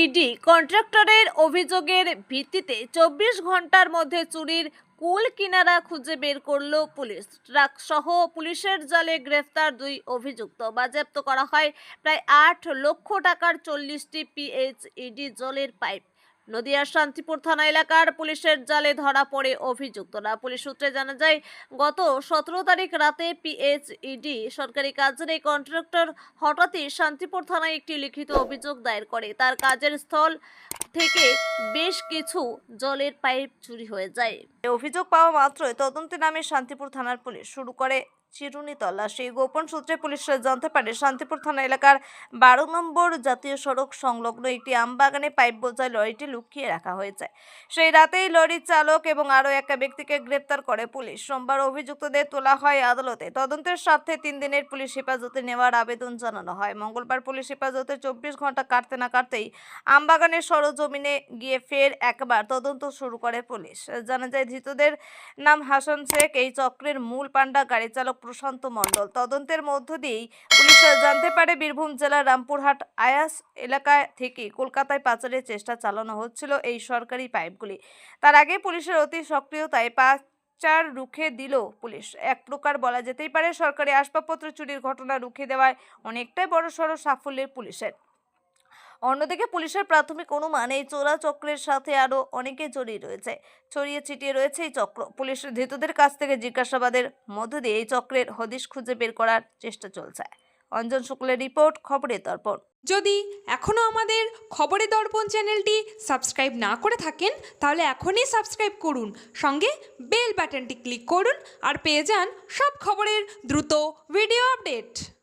ED কন্ট্রাক্টরের অভিযোগের ভিত্তিতে 24 ঘন্টার মধ্যে চুরির কুল কিনারা খুঁজে বের করল পুলিশ। ট্রাক সহ পুলিশের জালে গ্রেফতার 2 অভিযুক্ত। বাজেয়াপ্ত করা হয় প্রায় 8 লক্ষ টাকার 40টি পিএইচইডি জলের পাইপ। নদিয়ার শান্তিপুর থানা এলাকার পুলিশের জালে ধরা পড়ে অভিযুক্তরা। পুলিশ সূত্রে জানা যায়, গত 17 তারিখ রাতে পিএইচইডি সরকারি কাজের এই কন্ট্রাক্টর হঠাৎই শান্তিপুর থানায় একটি লিখিত অভিযোগ দায়ের করে। তার কাজের স্থল থেকে বেশ কিছু জলের পাইপ চুরি হয়ে যায়। অভিযোগ পাওয়া মাত্রই তদন্তে নামে শান্তিপুর থানার পুলিশ শুরু করে চিরুনি তল্লাশি। গোপন সূত্রে পুলিশ জানতে পারে, শান্তিপুর থানা এলাকার 12 নম্বর জাতীয় সড়ক সংলগ্ন একটি আমবাগানে পাইপ বোঝাই লরিটি লুকিয়ে রাখা হয়েছে। সেই রাতেই লরির চালক এবং আরও এক ব্যক্তিকে গ্রেপ্তার করে পুলিশ। সোমবার অভিযুক্তদের তোলা হয় আদালতে। তদন্তের স্বার্থে 3 দিনের পুলিশ হেফাজতে নেওয়ার আবেদন জানানো হয়। মঙ্গলবার পুলিশ হেফাজতে 24 ঘন্টা কাটতে না কাটতেই আমবাগানের সরজমিনে গিয়ে ফের একবার তদন্ত শুরু করে পুলিশ। জানা যায়, ধৃতদের নাম হাসান শেখ। এই চক্রের মূল পান্ডা গাড়ি চালক প্রশান্ত মণ্ডল। তদন্তের মধ্য দিয়েই পুলিশ জানতে পারে, বীরভূম জেলার রামপুরহাট আয়াস এলাকা থেকে কলকাতায় পাচারের চেষ্টা চালানো হচ্ছিল এই সরকারি পাইপগুলি। তার আগে পুলিশের অতি সক্রিয়তায় পাচার রুখে দিল পুলিশ। এক প্রকার বলা যেতেই পারে, সরকারি আসবাবপত্র চুরির ঘটনা রুখে দেওয়ায় অনেকটাই বড়সড় সাফল্যের পুলিশের। অন্যদিকে পুলিশের প্রাথমিক অনুমান, এই চোরা চক্রের সাথে আরও অনেকে ছড়িয়ে ছিটিয়ে রয়েছে এই চক্র। পুলিশ ধৃতদের কাছ থেকে জিজ্ঞাসাবাদের মধ্য দিয়ে এই চক্রের হদিশ খুঁজে বের করার চেষ্টা চলছে। অঞ্জন শুক্লের রিপোর্ট, খবরের দর্পণ। যদি এখনও আমাদের খবরের দর্পণ চ্যানেলটি সাবস্ক্রাইব না করে থাকেন, তাহলে এখনই সাবস্ক্রাইব করুন, সঙ্গে বেল বাটনটি ক্লিক করুন আর পেয়ে যান সব খবরের দ্রুত ভিডিও আপডেট।